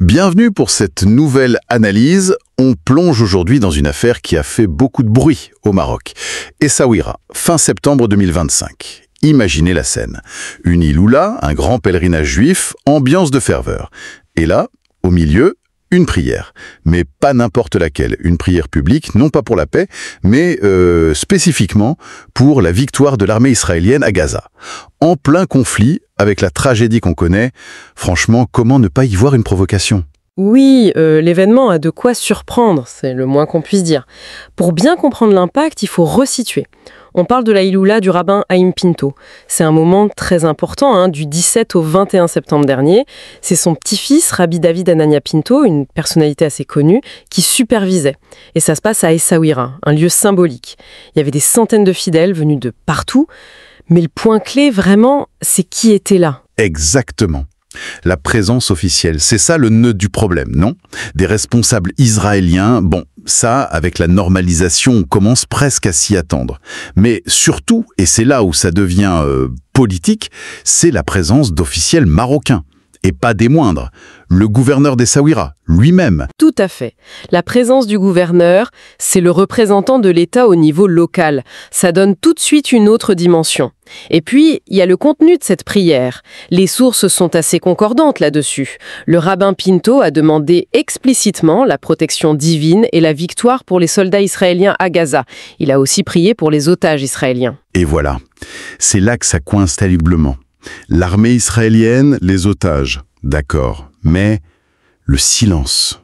Bienvenue pour cette nouvelle analyse. On plonge aujourd'hui dans une affaire qui a fait beaucoup de bruit au Maroc. Essaouira, fin septembre 2025. Imaginez la scène. Une Iloula, un grand pèlerinage juif, ambiance de ferveur. Et là, au milieu, une prière. Mais pas n'importe laquelle. Une prière publique, non pas pour la paix, mais spécifiquement pour la victoire de l'armée israélienne à Gaza. En plein conflit, avec la tragédie qu'on connaît, franchement, comment ne pas y voir une provocation ? Oui, l'événement a de quoi surprendre, c'est le moins qu'on puisse dire. Pour bien comprendre l'impact, il faut resituer. On parle de la Iloula du rabbin Haïm Pinto. C'est un moment très important, du 17 au 21 septembre dernier. C'est son petit-fils, Rabbi David Anania Pinto, une personnalité assez connue, qui supervisait. Et ça se passe à Essaouira, un lieu symbolique. Il y avait des centaines de fidèles venus de partout. Mais le point clé, vraiment, c'est qui était là. Exactement. La présence officielle, c'est ça le nœud du problème, non? Des responsables israéliens, bon, ça, avec la normalisation, on commence presque à s'y attendre. Mais surtout, et c'est là où ça devient politique, c'est la présence d'officiels marocains. Et pas des moindres, le gouverneur d'Essaouira, lui-même. Tout à fait. La présence du gouverneur, c'est le représentant de l'État au niveau local. Ça donne tout de suite une autre dimension. Et puis, il y a le contenu de cette prière. Les sources sont assez concordantes là-dessus. Le rabbin Pinto a demandé explicitement la protection divine et la victoire pour les soldats israéliens à Gaza. Il a aussi prié pour les otages israéliens. Et voilà, c'est là que ça coince terriblement. L'armée israélienne, les otages, d'accord, mais le silence.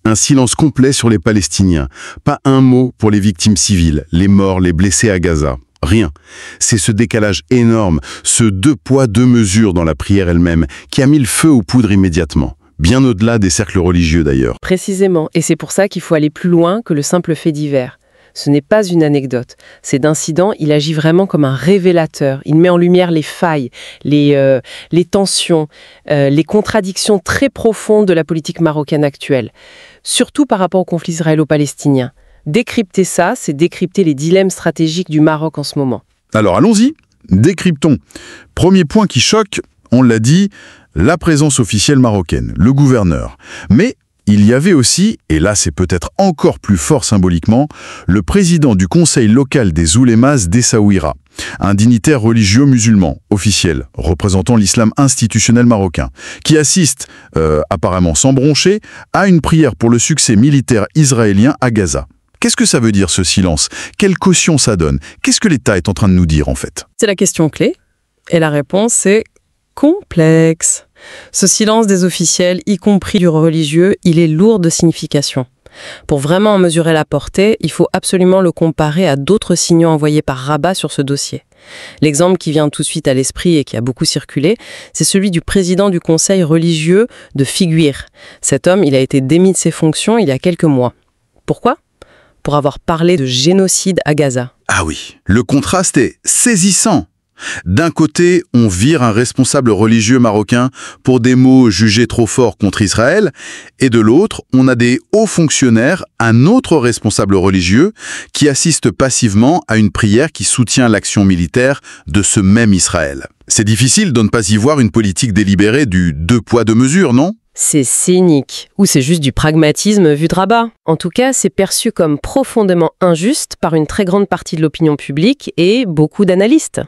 Un silence complet sur les Palestiniens. Pas un mot pour les victimes civiles, les morts, les blessés à Gaza. Rien. C'est ce décalage énorme, ce deux poids, deux mesures dans la prière elle-même, qui a mis le feu aux poudres immédiatement. Bien au-delà des cercles religieux d'ailleurs. Précisément, et c'est pour ça qu'il faut aller plus loin que le simple fait divers. Ce n'est pas une anecdote. Cet incident, il agit vraiment comme un révélateur. Il met en lumière les failles, les tensions, les contradictions très profondes de la politique marocaine actuelle. Surtout par rapport au conflit israélo-palestinien. Décrypter ça, c'est décrypter les dilemmes stratégiques du Maroc en ce moment. Alors allons-y, décryptons. Premier point qui choque, on l'a dit, la présence officielle marocaine, le gouverneur. Mais il y avait aussi, et là c'est peut-être encore plus fort symboliquement, le président du conseil local des oulémas d'Essaouira, un dignitaire religieux musulman, officiel, représentant l'islam institutionnel marocain, qui assiste, apparemment sans broncher, à une prière pour le succès militaire israélien à Gaza. Qu'est-ce que ça veut dire ce silence? Quelle caution ça donne? Qu'est-ce que l'État est en train de nous dire en fait? C'est la question clé, et la réponse c'est complexe. Ce silence des officiels, y compris du religieux, il est lourd de signification. Pour vraiment en mesurer la portée, il faut absolument le comparer à d'autres signaux envoyés par Rabat sur ce dossier. L'exemple qui vient tout de suite à l'esprit et qui a beaucoup circulé, c'est celui du président du conseil religieux de Figuir. Cet homme, il a été démis de ses fonctions il y a quelques mois. Pourquoi ? Pour avoir parlé de génocide à Gaza. Ah oui, le contraste est saisissant. D'un côté, on vire un responsable religieux marocain pour des mots jugés trop forts contre Israël, et de l'autre, on a des hauts fonctionnaires, un autre responsable religieux, qui assiste passivement à une prière qui soutient l'action militaire de ce même Israël. C'est difficile de ne pas y voir une politique délibérée du deux poids deux mesures, non ? C'est cynique, ou c'est juste du pragmatisme vu de Rabat. En tout cas, c'est perçu comme profondément injuste par une très grande partie de l'opinion publique et beaucoup d'analystes.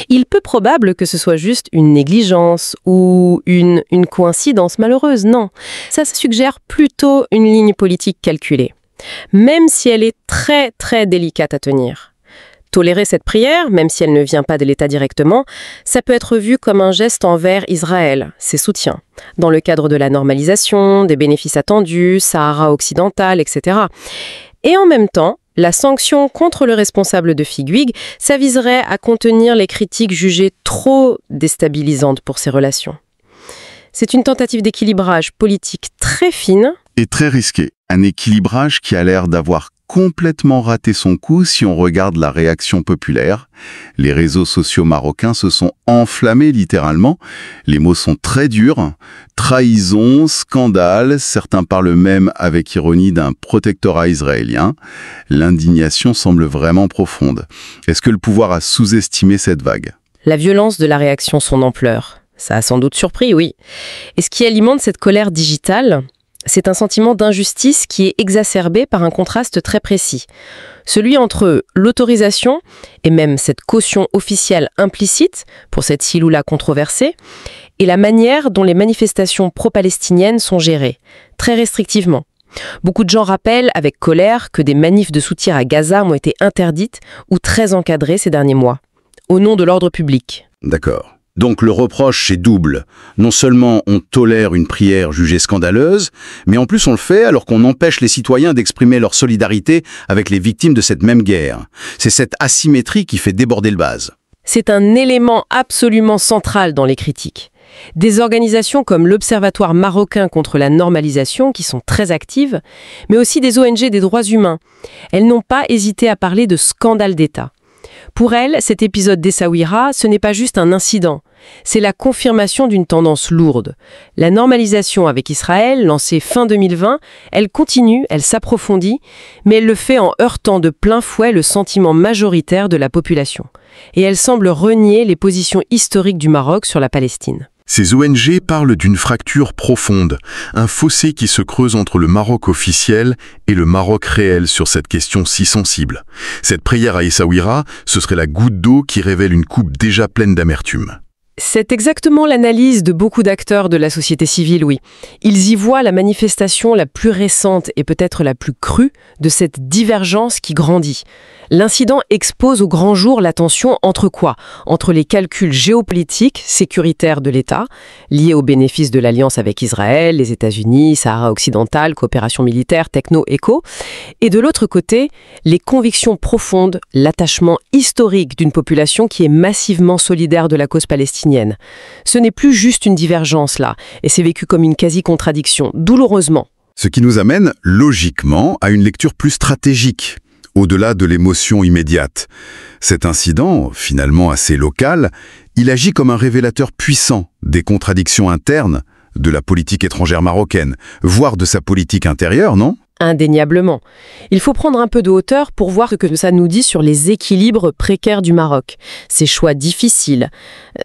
Il peut probable que ce soit juste une négligence ou une coïncidence malheureuse, non. Ça suggère plutôt une ligne politique calculée, même si elle est très très délicate à tenir. Tolérer cette prière, même si elle ne vient pas de l'État directement, ça peut être vu comme un geste envers Israël, ses soutiens, dans le cadre de la normalisation, des bénéfices attendus, Sahara occidental, etc. Et en même temps, la sanction contre le responsable de Figuig, ça viserait à contenir les critiques jugées trop déstabilisantes pour ces relations. C'est une tentative d'équilibrage politique très fine. Et très risqué. Un équilibrage qui a l'air d'avoir complètement raté son coup si on regarde la réaction populaire. Les réseaux sociaux marocains se sont enflammés littéralement. Les mots sont très durs. Trahison, scandale, certains parlent même avec ironie d'un protectorat israélien. L'indignation semble vraiment profonde. Est-ce que le pouvoir a sous-estimé cette vague ? La violence de la réaction, son ampleur. Ça a sans doute surpris, oui. Et ce qui alimente cette colère digitale, c'est un sentiment d'injustice qui est exacerbé par un contraste très précis. Celui entre l'autorisation et même cette caution officielle implicite pour cette Hiloula controversée et la manière dont les manifestations pro-palestiniennes sont gérées, très restrictivement. Beaucoup de gens rappellent avec colère que des manifs de soutien à Gaza ont été interdites ou très encadrées ces derniers mois, au nom de l'ordre public. D'accord. Donc le reproche est double. Non seulement on tolère une prière jugée scandaleuse, mais en plus on le fait alors qu'on empêche les citoyens d'exprimer leur solidarité avec les victimes de cette même guerre. C'est cette asymétrie qui fait déborder le vase. C'est un élément absolument central dans les critiques. Des organisations comme l'Observatoire marocain contre la normalisation, qui sont très actives, mais aussi des ONG des droits humains. Elles n'ont pas hésité à parler de scandale d'État. Pour elles, cet épisode d'Essaouira, ce n'est pas juste un incident. C'est la confirmation d'une tendance lourde. La normalisation avec Israël, lancée fin 2020, elle continue, elle s'approfondit, mais elle le fait en heurtant de plein fouet le sentiment majoritaire de la population. Et elle semble renier les positions historiques du Maroc sur la Palestine. Ces ONG parlent d'une fracture profonde, un fossé qui se creuse entre le Maroc officiel et le Maroc réel sur cette question si sensible. Cette prière à Essaouira, ce serait la goutte d'eau qui révèle une coupe déjà pleine d'amertume. C'est exactement l'analyse de beaucoup d'acteurs de la société civile, oui. Ils y voient la manifestation la plus récente et peut-être la plus crue de cette divergence qui grandit. L'incident expose au grand jour la tension entre quoi ? Entre les calculs géopolitiques, sécuritaires de l'État, liés aux bénéfices de l'alliance avec Israël, les États-Unis, Sahara occidental, coopération militaire, techno-éco, et de l'autre côté, les convictions profondes, l'attachement historique d'une population qui est massivement solidaire de la cause palestinienne. Ce n'est plus juste une divergence là, et c'est vécu comme une quasi-contradiction, douloureusement. Ce qui nous amène, logiquement, à une lecture plus stratégique, au-delà de l'émotion immédiate. Cet incident, finalement assez local, il agit comme un révélateur puissant des contradictions internes de la politique étrangère marocaine, voire de sa politique intérieure, non ? Indéniablement. Il faut prendre un peu de hauteur pour voir ce que ça nous dit sur les équilibres précaires du Maroc, ses choix difficiles.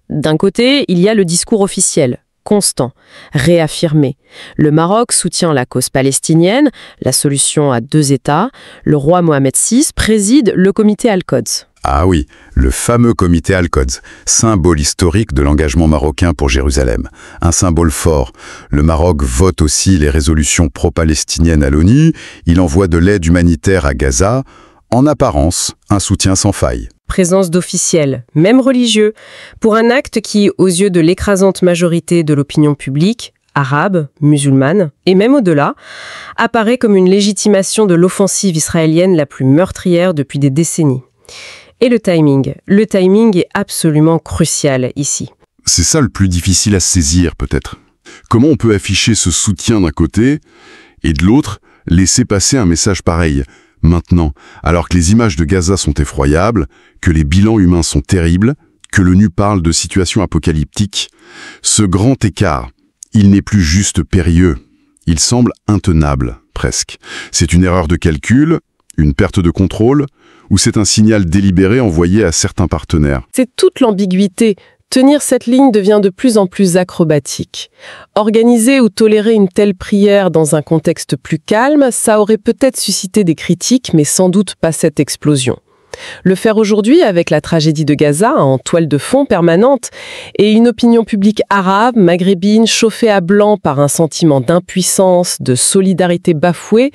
D'un côté, il y a le discours officiel, constant, réaffirmé. Le Maroc soutient la cause palestinienne, la solution à 2 États. Le roi Mohamed VI préside le comité Al-Quds. Ah oui, le fameux comité Al-Quds, symbole historique de l'engagement marocain pour Jérusalem. Un symbole fort. Le Maroc vote aussi les résolutions pro-palestiniennes à l'ONU, il envoie de l'aide humanitaire à Gaza, en apparence, un soutien sans faille. Présence d'officiels, même religieux, pour un acte qui, aux yeux de l'écrasante majorité de l'opinion publique, arabe, musulmane, et même au-delà, apparaît comme une légitimation de l'offensive israélienne la plus meurtrière depuis des décennies. Et le timing est absolument crucial ici. C'est ça le plus difficile à saisir, peut-être. Comment on peut afficher ce soutien d'un côté, et de l'autre, laisser passer un message pareil, maintenant, alors que les images de Gaza sont effroyables, que les bilans humains sont terribles, que l'ONU parle de situations apocalyptiques, ce grand écart, il n'est plus juste périlleux, il semble intenable, presque. C'est une erreur de calcul, une perte de contrôle, ou c'est un signal délibéré envoyé à certains partenaires? C'est toute l'ambiguïté. Tenir cette ligne devient de plus en plus acrobatique. Organiser ou tolérer une telle prière dans un contexte plus calme, ça aurait peut-être suscité des critiques, mais sans doute pas cette explosion. Le faire aujourd'hui avec la tragédie de Gaza en toile de fond permanente et une opinion publique arabe, maghrébine, chauffée à blanc par un sentiment d'impuissance, de solidarité bafouée,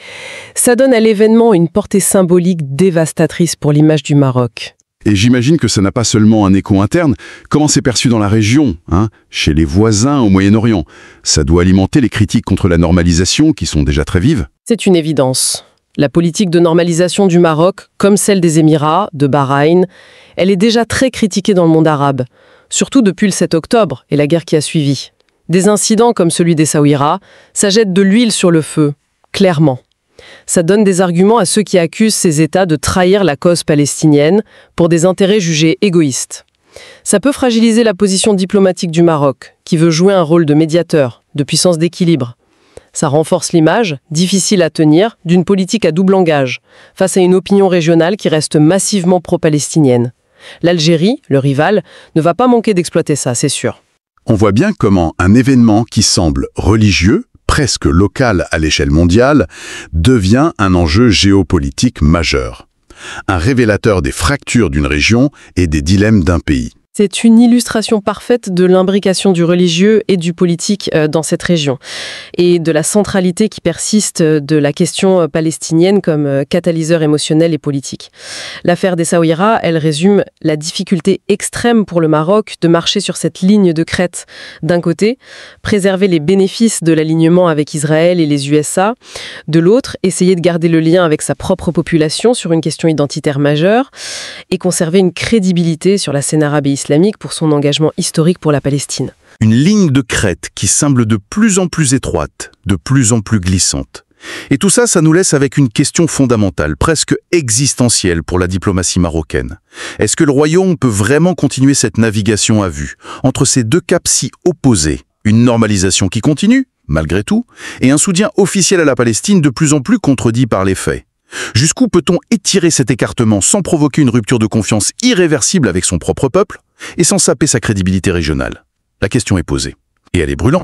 ça donne à l'événement une portée symbolique dévastatrice pour l'image du Maroc. Et j'imagine que ça n'a pas seulement un écho interne. Comment c'est perçu dans la région, chez les voisins au Moyen-Orient? Ça doit alimenter les critiques contre la normalisation qui sont déjà très vives. C'est une évidence. La politique de normalisation du Maroc, comme celle des Émirats, de Bahreïn, elle est déjà très critiquée dans le monde arabe, surtout depuis le 7 octobre et la guerre qui a suivi. Des incidents comme celui d'Essaouira, ça jette de l'huile sur le feu, clairement. Ça donne des arguments à ceux qui accusent ces États de trahir la cause palestinienne pour des intérêts jugés égoïstes. Ça peut fragiliser la position diplomatique du Maroc, qui veut jouer un rôle de médiateur, de puissance d'équilibre. Ça renforce l'image, difficile à tenir, d'une politique à double langage, face à une opinion régionale qui reste massivement pro-palestinienne. L'Algérie, le rival, ne va pas manquer d'exploiter ça, c'est sûr. On voit bien comment un événement qui semble religieux, presque local à l'échelle mondiale, devient un enjeu géopolitique majeur. Un révélateur des fractures d'une région et des dilemmes d'un pays. C'est une illustration parfaite de l'imbrication du religieux et du politique dans cette région et de la centralité qui persiste de la question palestinienne comme catalyseur émotionnel et politique. L'affaire d'Essaouira, elle résume la difficulté extrême pour le Maroc de marcher sur cette ligne de crête. D'un côté, préserver les bénéfices de l'alignement avec Israël et les USA. De l'autre, essayer de garder le lien avec sa propre population sur une question identitaire majeure et conserver une crédibilité sur la scène arabe et islamique pour son engagement historique pour la Palestine. Une ligne de crête qui semble de plus en plus étroite, de plus en plus glissante. Et tout ça, ça nous laisse avec une question fondamentale, presque existentielle pour la diplomatie marocaine. Est-ce que le royaume peut vraiment continuer cette navigation à vue, entre ces deux caps si opposés? Une normalisation qui continue, malgré tout, et un soutien officiel à la Palestine de plus en plus contredit par les faits. Jusqu'où peut-on étirer cet écartement sans provoquer une rupture de confiance irréversible avec son propre peuple et sans saper sa crédibilité régionale? La question est posée. Et elle est brûlante.